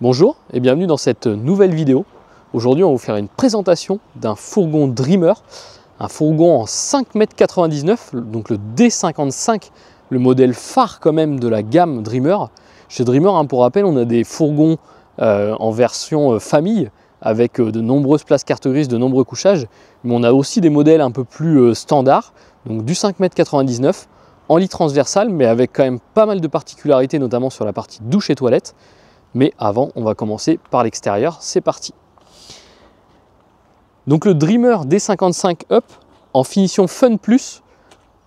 Bonjour et bienvenue dans cette nouvelle vidéo. Aujourd'hui, on va vous faire une présentation d'un fourgon Dreamer, un fourgon en 5,99 m, donc le D55, le modèle phare quand même de la gamme Dreamer. Chez Dreamer, pour rappel, on a des fourgons en version famille avec de nombreuses places carte grise, de nombreux couchages, mais on a aussi des modèles un peu plus standards, donc du 5,99 m en lit transversal, mais avec quand même pas mal de particularités, notamment sur la partie douche et toilette. Mais avant, on va commencer par l'extérieur, c'est parti. Donc le Dreamer D55 Up en finition Fun Plus.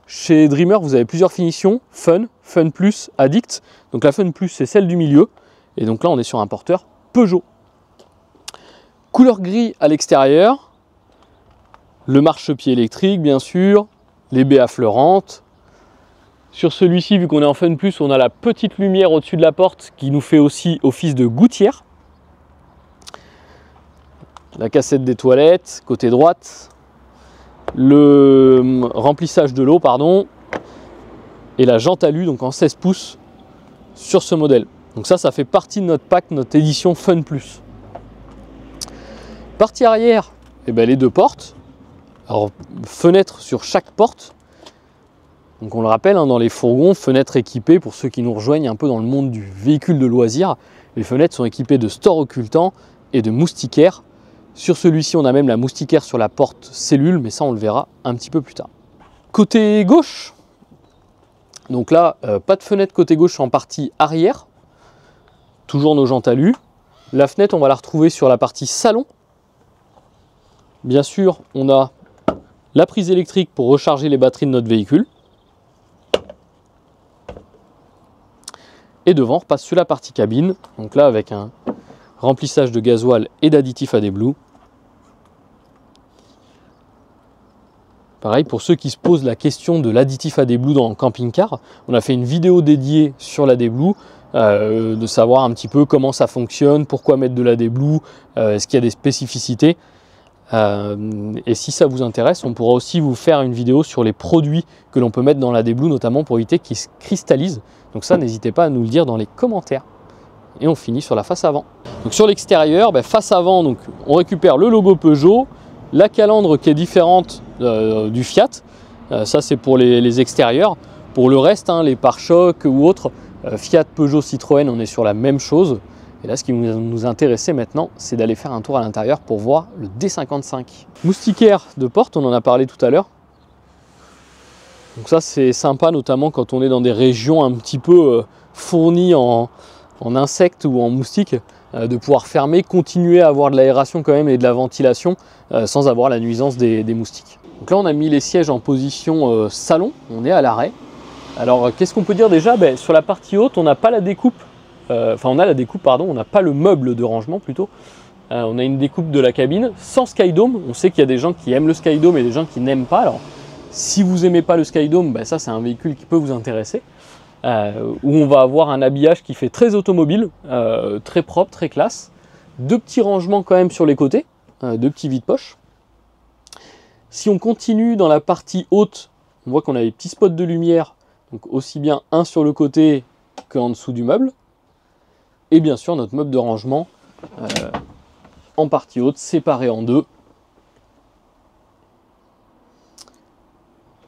Chez Dreamer, vous avez plusieurs finitions, Fun, Fun Plus, Addict. Donc la Fun Plus, c'est celle du milieu. Et donc là, on est sur un porteur Peugeot. Couleur gris à l'extérieur, le marchepied électrique, bien sûr, les baies affleurantes. Sur celui-ci, vu qu'on est en Fun Plus, on a la petite lumière au-dessus de la porte qui nous fait aussi office de gouttière. La cassette des toilettes, côté droite. Le remplissage de l'eau, pardon. Et la jante alu, donc en 16 pouces, sur ce modèle. Donc ça fait partie de notre pack, notre édition Fun Plus. Partie arrière, les deux portes. Alors, fenêtre sur chaque porte. Donc on le rappelle, dans les fourgons, fenêtres équipées, pour ceux qui nous rejoignent un peu dans le monde du véhicule de loisirs, les fenêtres sont équipées de stores occultants et de moustiquaires. Sur celui-ci, on a même la moustiquaire sur la porte cellule, mais ça on le verra un petit peu plus tard. Côté gauche, donc là, pas de fenêtre côté gauche en partie arrière, toujours nos jantes alu. La fenêtre, on va la retrouver sur la partie salon. Bien sûr, on a la prise électrique pour recharger les batteries de notre véhicule. Et devant, on repasse sur la partie cabine, donc là avec un remplissage de gasoil et d'additifs AdBlue. Pareil, pour ceux qui se posent la question de l'additif AdBlue dans le camping-car, on a fait une vidéo dédiée sur l'AdBlue, de savoir un petit peu comment ça fonctionne, pourquoi mettre de l'AdBlue, est-ce qu'il y a des spécificités. Et si ça vous intéresse, on pourra aussi vous faire une vidéo sur les produits que l'on peut mettre dans l'AdBlue, notamment pour éviter qu'ils se cristallisent. Donc ça, n'hésitez pas à nous le dire dans les commentaires. Et on finit sur la face avant. Donc sur l'extérieur, face avant, donc, on récupère le logo Peugeot, la calandre qui est différente du Fiat. Ça, c'est pour les extérieurs. Pour le reste, les pare-chocs ou autres, Fiat, Peugeot, Citroën, on est sur la même chose. Et là, ce qui nous intéressait maintenant, c'est d'aller faire un tour à l'intérieur pour voir le D55. Moustiquaire de porte, on en a parlé tout à l'heure. Donc ça, c'est sympa, notamment quand on est dans des régions un petit peu fournies en insectes ou en moustiques, de pouvoir fermer, continuer à avoir de l'aération quand même et de la ventilation sans avoir la nuisance des moustiques. Donc là, on a mis les sièges en position salon, on est à l'arrêt. Alors, qu'est-ce qu'on peut dire déjà? Sur la partie haute, on n'a pas la découpe. On a la découpe, pardon, on n'a pas le meuble de rangement plutôt. On a une découpe de la cabine sans Skydome. On sait qu'il y a des gens qui aiment le Skydome et des gens qui n'aiment pas. Alors, si vous n'aimez pas le Skydome, ça c'est un véhicule qui peut vous intéresser. Où on va avoir un habillage qui fait très automobile, très propre, très classe. Deux petits rangements quand même sur les côtés, deux petits vide-poches. Si on continue dans la partie haute, on voit qu'on a des petits spots de lumière, donc aussi bien un sur le côté qu'en dessous du meuble. Et bien sûr notre meuble de rangement en partie haute, séparé en deux.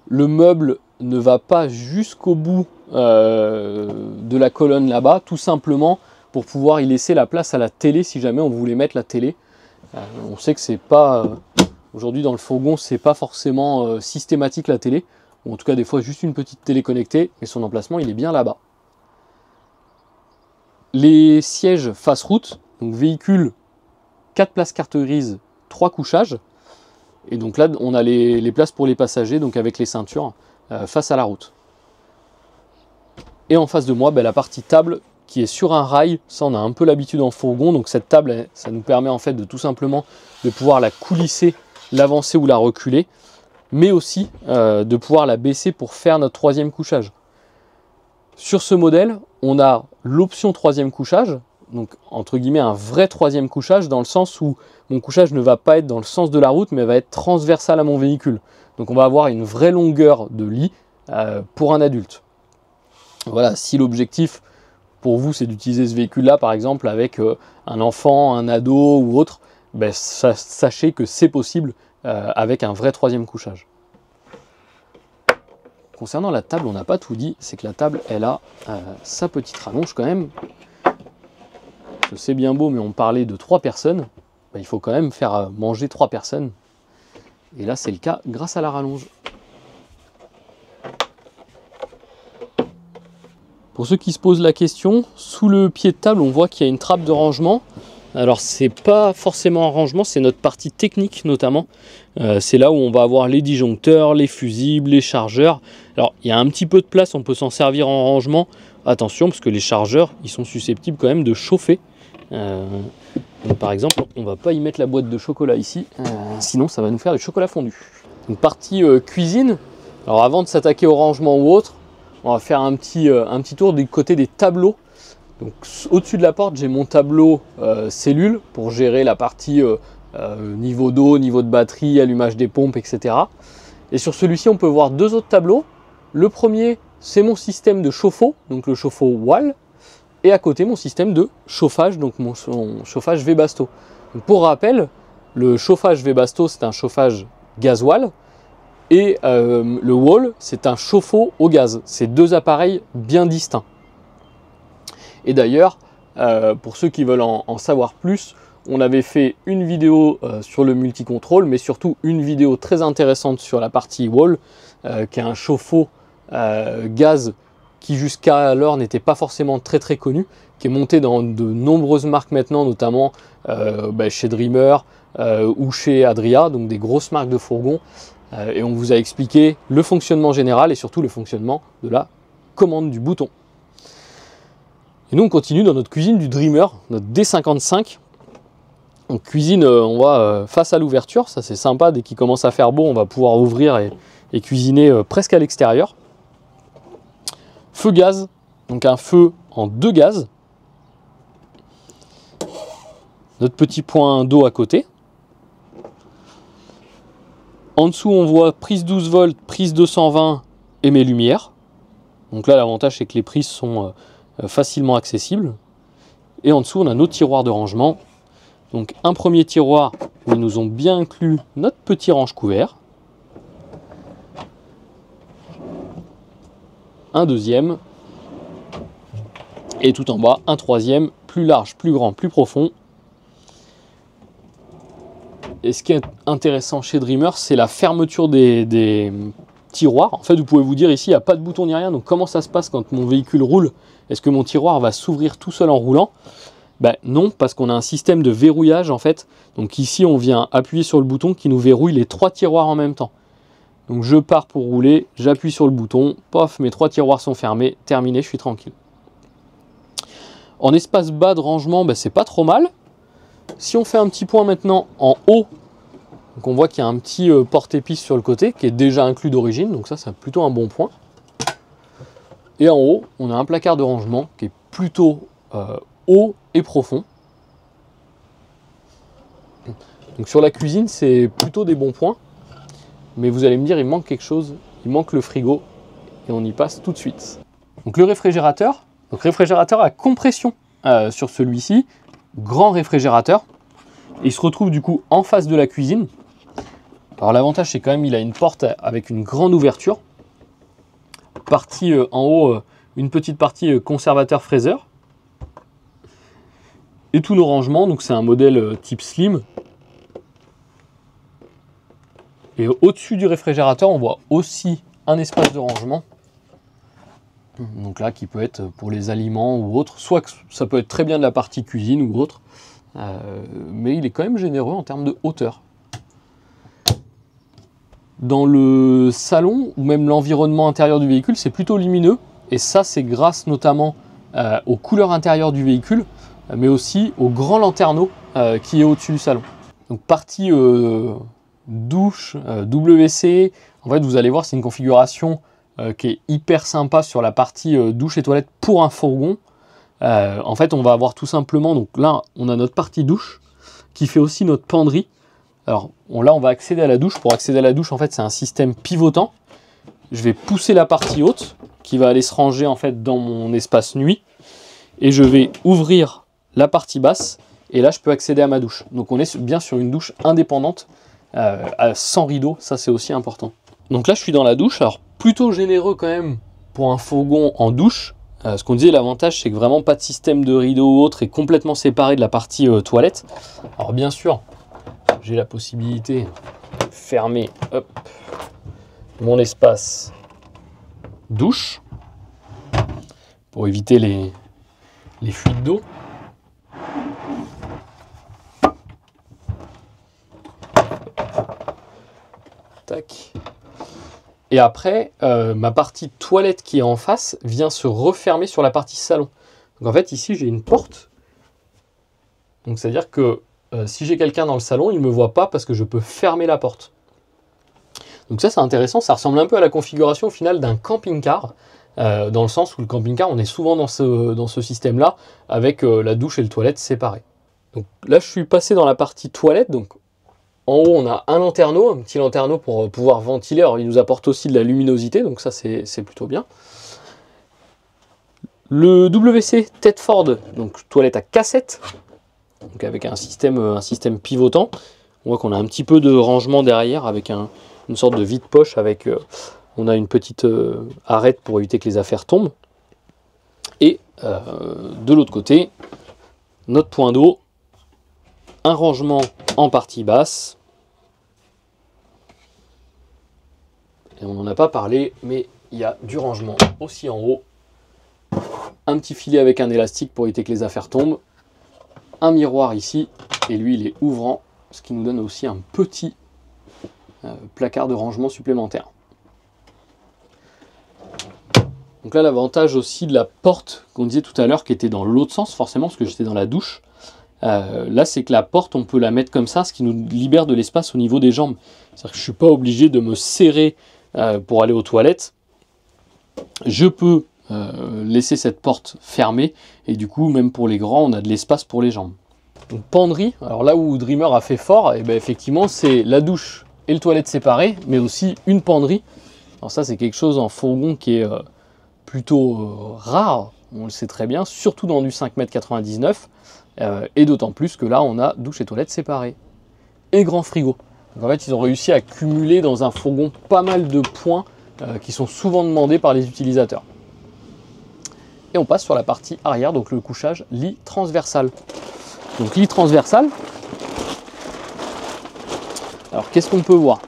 Le meuble ne va pas jusqu'au bout de la colonne là-bas, tout simplement pour pouvoir y laisser la place à la télé si jamais on voulait mettre la télé. On sait que c'est pas aujourd'hui dans le fourgon, c'est pas forcément systématique la télé, ou en tout cas des fois juste une petite télé connectée, et son emplacement il est bien là-bas. Les sièges face route, donc véhicule 4 places carte grise, 3 couchages. Et donc là, on a les places pour les passagers, donc avec les ceintures, face à la route. Et en face de moi, la partie table qui est sur un rail. Ça, on a un peu l'habitude en fourgon. Donc cette table, ça nous permet en fait de tout simplement de pouvoir la coulisser, l'avancer ou la reculer. Mais aussi de pouvoir la baisser pour faire notre troisième couchage. Sur ce modèle, on a l'option troisième couchage. Donc entre guillemets un vrai troisième couchage, dans le sens où mon couchage ne va pas être dans le sens de la route, mais va être transversal à mon véhicule. Donc on va avoir une vraie longueur de lit pour un adulte. Voilà, si l'objectif pour vous c'est d'utiliser ce véhicule-là par exemple avec un enfant, un ado ou autre, ben, sachez que c'est possible avec un vrai troisième couchage. Concernant la table, on n'a pas tout dit, c'est que la table, elle a sa petite rallonge quand même. C'est bien beau, mais on parlait de 3 personnes. Ben, il faut quand même faire manger 3 personnes. Et là, c'est le cas grâce à la rallonge. Pour ceux qui se posent la question, sous le pied de table, on voit qu'il y a une trappe de rangement. Alors, c'est pas forcément un rangement, c'est notre partie technique notamment. C'est là où on va avoir les disjoncteurs, les fusibles, les chargeurs. Alors, il y a un petit peu de place, on peut s'en servir en rangement. Attention, parce que les chargeurs, ils sont susceptibles quand même de chauffer. Donc, par exemple, on ne va pas y mettre la boîte de chocolat ici, sinon ça va nous faire du chocolat fondu. Donc, partie cuisine. Alors, avant de s'attaquer au rangement ou autre, on va faire un petit tour du côté des tableaux. Donc au-dessus de la porte, j'ai mon tableau cellule pour gérer la partie niveau d'eau, niveau de batterie, allumage des pompes, etc. Et sur celui-ci, on peut voir 2 autres tableaux. Le premier, c'est mon système de chauffe-eau, donc le chauffe-eau Wall. Et à côté, mon système de chauffage, donc mon chauffage Webasto. Donc, pour rappel, le chauffage Webasto, c'est un chauffage gasoil. Et le Wall, c'est un chauffe-eau au gaz. C'est 2 appareils bien distincts. Et d'ailleurs, pour ceux qui veulent en savoir plus, on avait fait une vidéo sur le multicontrôle, mais surtout une vidéo très intéressante sur la partie Wall, qui est un chauffe-eau gaz qui jusqu'à alors n'était pas forcément très connu, qui est monté dans de nombreuses marques maintenant, notamment chez Dreamer ou chez Adria, donc des grosses marques de fourgons. Et on vous a expliqué le fonctionnement général et surtout le fonctionnement de la commande du bouton. Et nous on continue dans notre cuisine du Dreamer, notre D55. On cuisine, on va face à l'ouverture, ça c'est sympa, dès qu'il commence à faire beau, on va pouvoir ouvrir et cuisiner presque à l'extérieur. Feu gaz, donc un feu en 2 gaz. Notre petit point d'eau à côté. En dessous, on voit prise 12 volts, prise 220 et mes lumières. Donc là, l'avantage, c'est que les prises sont facilement accessibles. Et en dessous, on a nos tiroirs de rangement. Donc un premier tiroir où ils nous ont bien inclus notre petit range couvert. Un deuxième. Et tout en bas, un troisième, plus large, plus grand, plus profond. Et ce qui est intéressant chez Dreamer, c'est la fermeture des tiroirs. En fait, vous pouvez vous dire ici, il n'y a pas de bouton ni rien. Donc comment ça se passe quand mon véhicule roule? Est-ce que mon tiroir va s'ouvrir tout seul en roulant? Ben non, parce qu'on a un système de verrouillage en fait. Donc ici, on vient appuyer sur le bouton qui nous verrouille les 3 tiroirs en même temps. Donc je pars pour rouler, j'appuie sur le bouton, pof, mes 3 tiroirs sont fermés, terminé, je suis tranquille. En espace bas de rangement, ben, c'est pas trop mal. Si on fait un petit point maintenant en haut, donc on voit qu'il y a un petit porte-épices sur le côté qui est déjà inclus d'origine, donc ça c'est plutôt un bon point. Et en haut, on a un placard de rangement qui est plutôt haut et profond. Donc sur la cuisine, c'est plutôt des bons points. Mais vous allez me dire, il manque quelque chose, il manque le frigo, et on y passe tout de suite. Donc le réfrigérateur, à compression sur celui-ci, grand réfrigérateur. Il se retrouve du coup en face de la cuisine. Alors l'avantage c'est quand même il a une porte avec une grande ouverture. Partie en haut, une petite partie conservateur fraiseur. Et tous nos rangements, donc c'est un modèle type slim. Et au-dessus du réfrigérateur, on voit aussi un espace de rangement. Donc là, qui peut être pour les aliments ou autre. Soit que ça peut être très bien de la partie cuisine ou autre. Mais il est quand même généreux en termes de hauteur. Dans le salon ou même l'environnement intérieur du véhicule, c'est plutôt lumineux. Et ça, c'est grâce notamment aux couleurs intérieures du véhicule, mais aussi au grand lanterneau qui est au-dessus du salon. Donc partie douche, WC, en fait vous allez voir c'est une configuration qui est hyper sympa sur la partie douche et toilette pour un fourgon. En fait on va avoir tout simplement, donc là on a notre partie douche qui fait aussi notre penderie. Alors là on va accéder à la douche. Pour accéder à la douche en fait c'est un système pivotant. Je vais pousser la partie haute qui va aller se ranger en fait dans mon espace nuit. et je vais ouvrir la partie basse et là je peux accéder à ma douche. Donc on est bien sur une douche indépendante, sans rideau, ça c'est aussi important. Donc là je suis dans la douche, alors plutôt généreux quand même pour un fourgon en douche. Ce qu'on disait, l'avantage c'est que vraiment pas de système de rideau ou autre, est complètement séparé de la partie toilette. Alors bien sûr, j'ai la possibilité de fermer hop, mon espace douche pour éviter les fuites d'eau. Tac. Et après, ma partie toilette qui est en face vient se refermer sur la partie salon. Donc en fait, ici, j'ai une porte. Donc c'est-à-dire que si j'ai quelqu'un dans le salon, il ne me voit pas parce que je peux fermer la porte. Donc ça, c'est intéressant. Ça ressemble un peu à la configuration au final d'un camping-car. Dans le sens où le camping-car, on est souvent dans ce système-là, avec la douche et le toilette séparés. Donc là, je suis passé dans la partie toilette. Donc en haut, on a un petit lanterneau pour pouvoir ventiler. Alors, il nous apporte aussi de la luminosité, donc ça, c'est plutôt bien. Le WC Thetford, donc toilette à cassette, donc avec un système pivotant. On voit qu'on a un petit peu de rangement derrière, avec une sorte de vide-poche. On a une petite arête pour éviter que les affaires tombent. Et de l'autre côté, notre point d'eau. Un rangement en partie basse. Et on n'en a pas parlé, mais il y a du rangement aussi en haut. Un petit filet avec un élastique pour éviter que les affaires tombent. Un miroir ici, et lui il est ouvrant, ce qui nous donne aussi un petit placard de rangement supplémentaire. Donc là, l'avantage aussi de la porte qu'on disait tout à l'heure, qui était dans l'autre sens, forcément, parce que j'étais dans la douche. Là, c'est que la porte, on peut la mettre comme ça, ce qui nous libère de l'espace au niveau des jambes. C'est-à-dire que je ne suis pas obligé de me serrer pour aller aux toilettes. Je peux laisser cette porte fermée, et du coup, même pour les grands, on a de l'espace pour les jambes. Donc, penderie, alors là où Dreamer a fait fort, et ben, effectivement, c'est la douche et le toilette séparés, mais aussi une penderie. Alors ça, c'est quelque chose en fourgon qui est plutôt rare, on le sait très bien, surtout dans du 5,99 m. Et d'autant plus que là, on a douche et toilette séparées. Et grand frigo. Donc en fait, ils ont réussi à cumuler dans un fourgon pas mal de points qui sont souvent demandés par les utilisateurs. Et on passe sur la partie arrière, donc le couchage lit transversal. Donc lit transversal. Alors qu'est-ce qu'on peut voir ?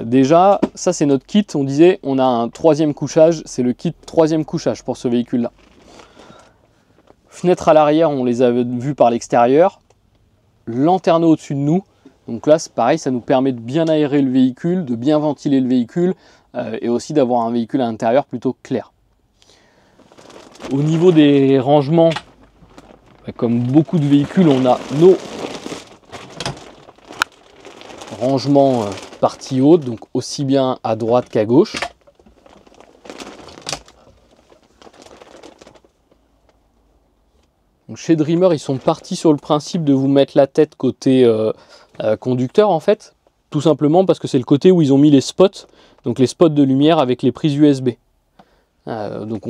Déjà, ça c'est notre kit. On disait, on a un troisième couchage. C'est le kit troisième couchage pour ce véhicule-là. Fenêtres à l'arrière, on les avait vues par l'extérieur. Lanterneau au-dessus de nous. Donc là, c'est pareil, ça nous permet de bien aérer le véhicule, de bien ventiler le véhicule et aussi d'avoir un véhicule à l'intérieur plutôt clair. Au niveau des rangements, comme beaucoup de véhicules, on a nos rangements partie haute, donc aussi bien à droite qu'à gauche. Donc chez Dreamer, ils sont partis sur le principe de vous mettre la tête côté conducteur en fait, tout simplement parce que c'est le côté où ils ont mis les spots, donc les spots de lumière avec les prises USB. Donc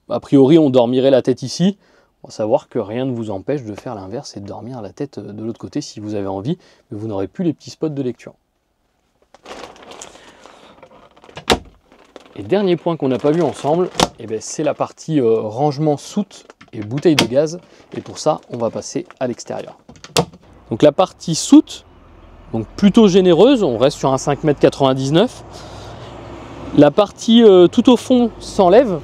a priori on dormirait la tête ici, on va savoir que rien ne vous empêche de faire l'inverse et de dormir la tête de l'autre côté si vous avez envie, mais vous n'aurez plus les petits spots de lecture. Et dernier point qu'on n'a pas vu ensemble, eh ben, c'est la partie rangement soute et bouteille de gaz, et pour ça on va passer à l'extérieur. Donc la partie soute, donc plutôt généreuse, on reste sur un 5,99 m. La partie tout au fond s'enlève,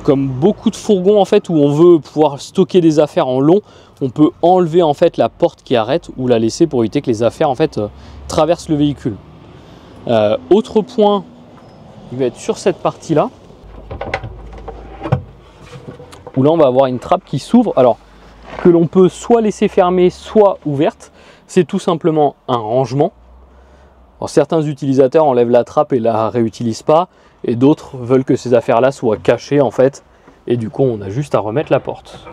comme beaucoup de fourgons en fait où on veut pouvoir stocker des affaires en long, on peut enlever en fait la porte qui arrête ou la laisser pour éviter que les affaires en fait traversent le véhicule. Autre point, il va être sur cette partie là, où là on va avoir une trappe qui s'ouvre, alors que l'on peut soit laisser fermer, soit ouverte. C'est tout simplement un rangement. Alors, certains utilisateurs enlèvent la trappe et la réutilisent pas, et d'autres veulent que ces affaires-là soient cachées en fait, et du coup on a juste à remettre la porte.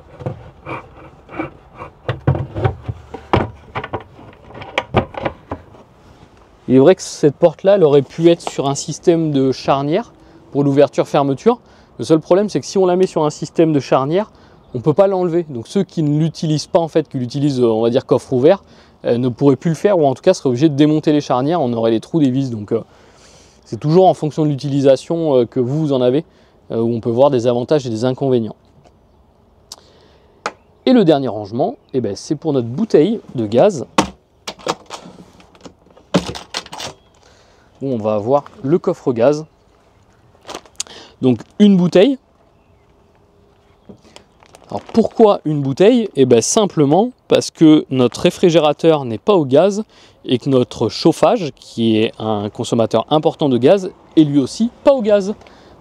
Il est vrai que cette porte-là, elle aurait pu être sur un système de charnière pour l'ouverture-fermeture, Le seul problème, c'est que si on la met sur un système de charnière, on ne peut pas l'enlever. Donc ceux qui ne l'utilisent pas, en fait, qui l'utilisent, on va dire, coffre ouvert, ne pourraient plus le faire, ou en tout cas seraient obligés de démonter les charnières, on aurait les trous des vis. Donc c'est toujours en fonction de l'utilisation que vous en avez, où on peut voir des avantages et des inconvénients. Et le dernier rangement, eh ben, c'est pour notre bouteille de gaz, où on va avoir le coffre gaz. Donc une bouteille. Alors pourquoi une bouteille? Eh bien simplement parce que notre réfrigérateur n'est pas au gaz et que notre chauffage, qui est un consommateur important de gaz, est lui aussi pas au gaz.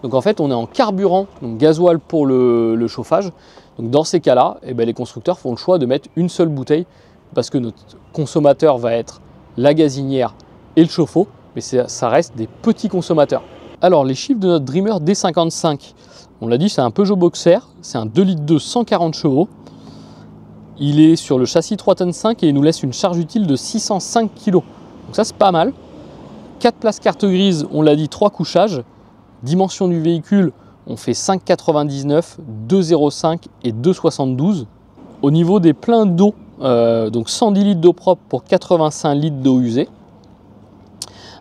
Donc en fait on est en carburant, donc gasoil pour le chauffage. Donc dans ces cas-là, eh bien, les constructeurs font le choix de mettre une seule bouteille parce que notre consommateur va être la gazinière et le chauffe-eau, mais ça reste des petits consommateurs. Alors les chiffres de notre Dreamer D55, on l'a dit, c'est un Peugeot Boxer, c'est un 2,2 litres 140 chevaux. Il est sur le châssis 3,5 tonnes et il nous laisse une charge utile de 605 kg. Donc ça c'est pas mal. 4 places carte grise, on l'a dit, 3 couchages. Dimension du véhicule, on fait 5,99, 2,05 et 2,72. Au niveau des pleins d'eau, donc 110 litres d'eau propre pour 85 litres d'eau usée.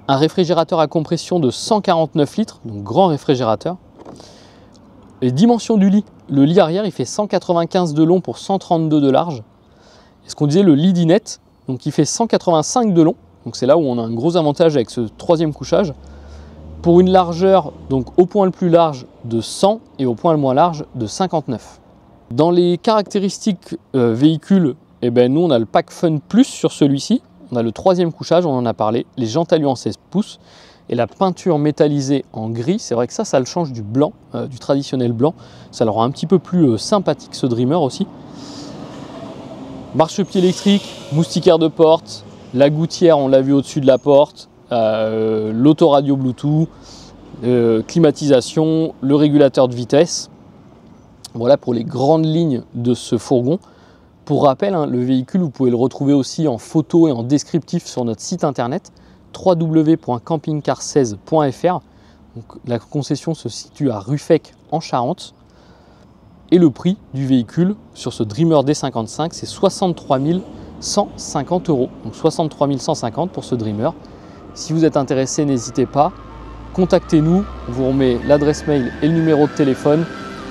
Un réfrigérateur à compression de 149 litres, donc grand réfrigérateur. Les dimensions du lit, le lit arrière il fait 195 de long pour 132 de large. Et ce qu'on disait, le lit dinette, donc il fait 185 de long, donc c'est là où on a un gros avantage avec ce troisième couchage, pour une largeur donc au point le plus large de 100 et au point le moins large de 59. Dans les caractéristiques véhicules, eh ben, nous on a le pack Fun Plus sur celui-ci, on a le troisième couchage, on en a parlé, les jantes alu en 16 pouces, et la peinture métallisée en gris, c'est vrai que ça le change du blanc, du traditionnel blanc. Ça le rend un petit peu plus sympathique ce Dreamer aussi. Marchepied électrique, moustiquaire de porte, la gouttière on l'a vu au-dessus de la porte, l'autoradio Bluetooth, climatisation, le régulateur de vitesse. Voilà pour les grandes lignes de ce fourgon. Pour rappel, le véhicule, vous pouvez le retrouver aussi en photo et en descriptif sur notre site internet www.campingcar16.fr. La concession se situe à Ruffec en Charente. Et le prix du véhicule sur ce Dreamer D55, c'est 63 150 €. Donc 63 150 pour ce Dreamer. Si vous êtes intéressé, n'hésitez pas. Contactez-nous, on vous remet l'adresse mail et le numéro de téléphone.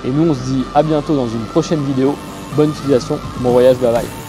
Et nous, on se dit à bientôt dans une prochaine vidéo. Bonne utilisation, bon voyage, bye bye.